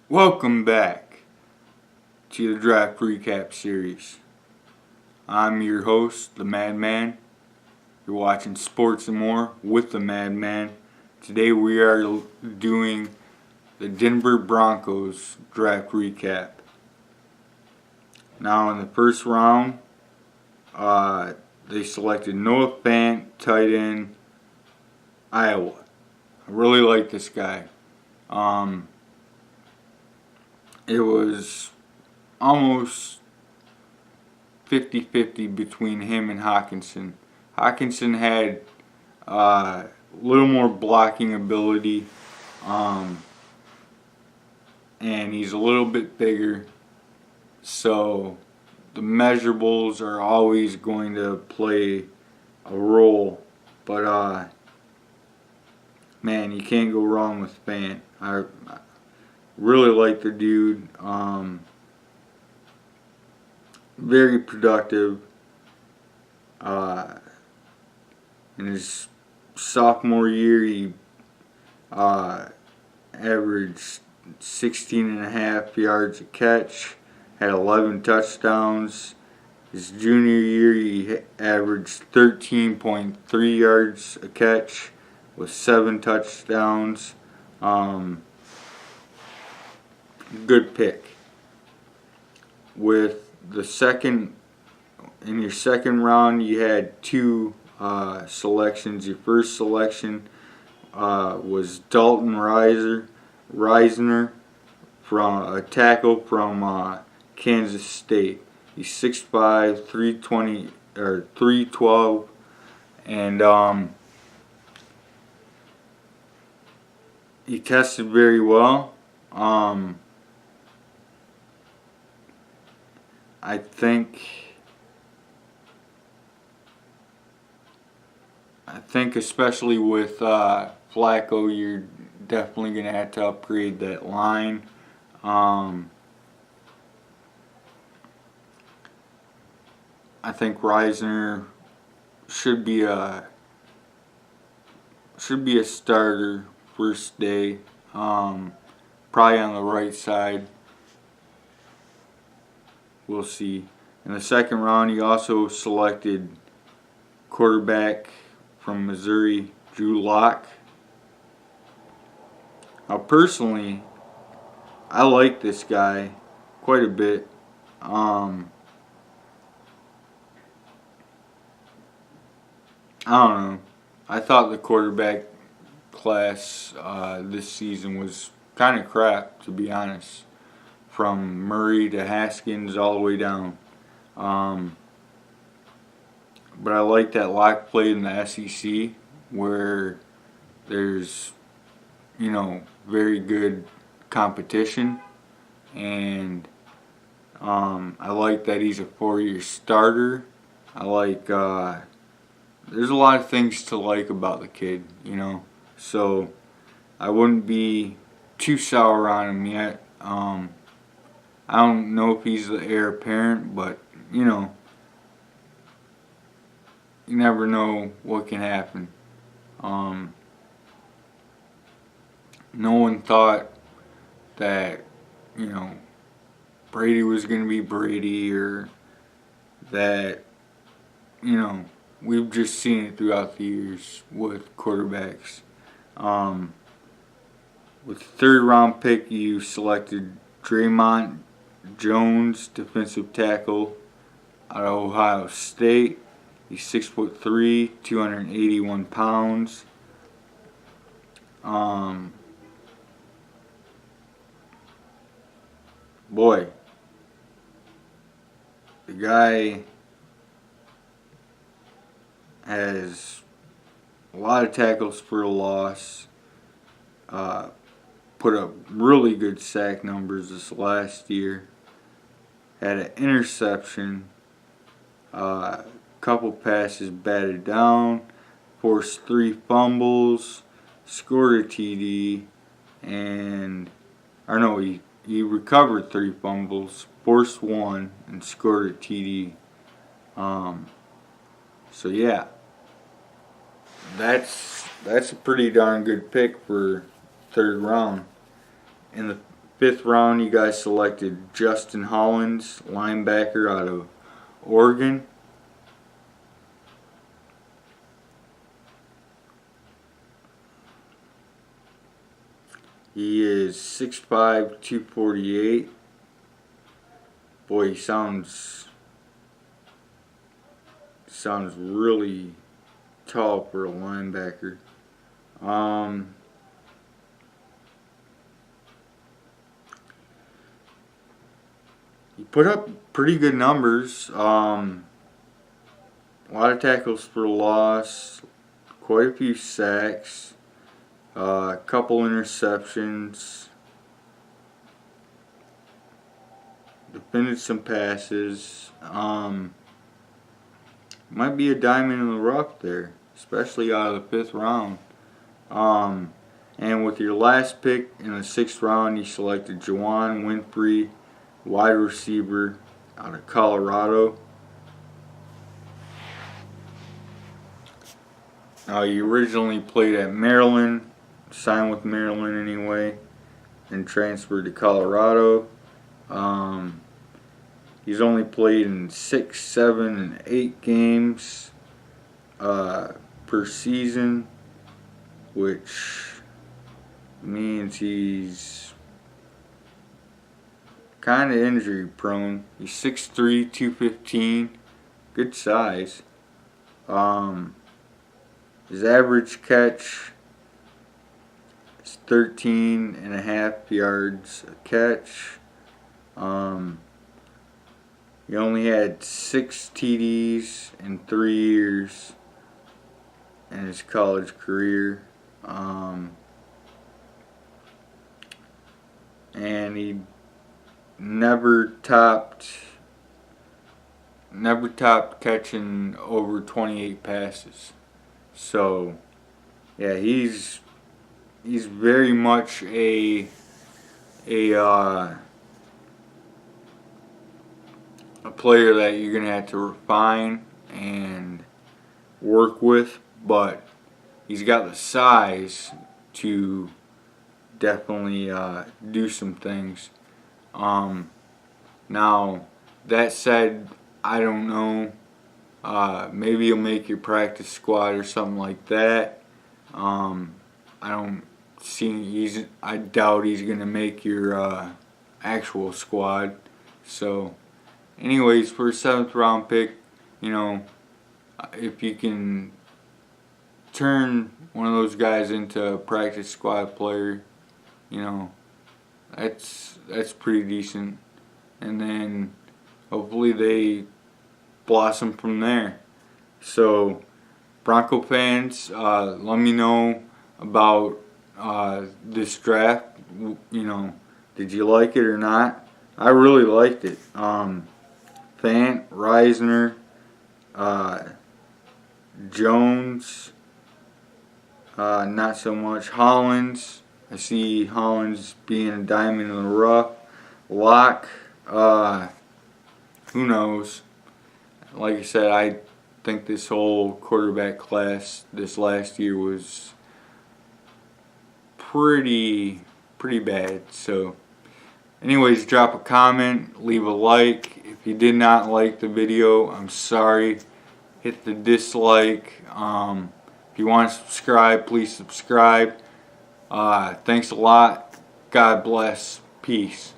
Welcome back to the Draft Recap Series. I'm your host, the Madman. You're watching Sports and More with the Madman. Today we are doing the Denver Broncos Draft Recap. Now in the first round, they selected Noah Fant, tight end, Iowa. I really like this guy. It was almost 50-50 between him and Hawkinson. Hawkinson had a little more blocking ability, and he's a little bit bigger, so the measurables are always going to play a role. But man, you can't go wrong with Fant. I really like the dude. Very productive. In his sophomore year, he averaged 16.5 yards a catch, had 11 touchdowns. His junior year, he averaged 13.3 yards a catch with 7 touchdowns. Good pick. With the in your second round, you had two selections. Your first selection was Dalton Reisner, from a tackle from Kansas State. He's 6'5", 320 or 312, and he tested very well. I think especially with Flacco, you're definitely going to have to upgrade that line. I think Reisner should be a starter first day. Probably on the right side. We'll see. In the second round, he also selected quarterback from Missouri, Drew Lock. Now, personally, I like this guy quite a bit. I don't know. I thought the quarterback class this season was kind of crap, to be honest. From Murray to Haskins all the way down. But I like that Lock played in the SEC where there's, very good competition. And I like that he's a 4-year starter. I like, there's a lot of things to like about the kid, So I wouldn't be too sour on him yet. I don't know if he's the heir apparent, but, you never know what can happen. No one thought that, Brady was going to be Brady, or that, we've just seen it throughout the years with quarterbacks. With the third round pick, you selected Tremont Jones, defensive tackle out of Ohio State. He's 6'3", 281 pounds. Boy, the guy has a lot of tackles for a loss. Put up really good sack numbers this last year. Had an interception, couple passes batted down, forced 3 fumbles, scored a TD, he recovered 3 fumbles, forced 1, and scored a TD. So yeah, that's a pretty darn good pick for third round. In the 5th round, you guys selected Justin Holland, linebacker out of Oregon. He is 6'5", 248. Boy, he sounds really tall for a linebacker. He put up pretty good numbers. A lot of tackles for loss, quite a few sacks, a couple interceptions, defended some passes. Might be a diamond in the rough there, especially out of the 5th round. And with your last pick in the 6th round, you selected Juwan Winfrey, wide receiver out of Colorado. You originally played at Maryland, signed with Maryland anyway, and transferred to Colorado. He's only played in 6, 7, and 8 games per season, which means he's kind of injury prone. He's 6'3", 215, good size. His average catch is 13.5 yards a catch. He only had 6 TDs in 3 years in his college career. And he never topped catching over 28 passes. So yeah, he's very much a player that you're gonna have to refine and work with, but he's got the size to definitely do some things. Now that said, I don't know, maybe he'll make your practice squad or something like that. I doubt he's gonna make your actual squad. So anyways, for a 7th round pick, you know, if you can turn one of those guys into a practice squad player, you know, that's pretty decent. And then hopefully they blossom from there. So Bronco fans, let me know about this draft. You know, did you like it or not? I really liked it. Fant, Reisner, Jones, not so much. Holland's, I see Holland's being a diamond in the rough. Locke, who knows? Like I said, I think this whole quarterback class this last year was pretty bad. So anyways, drop a comment, leave a like. If you did not like the video, I'm sorry. Hit the dislike. If you want to subscribe, please subscribe. Thanks a lot. God bless. Peace.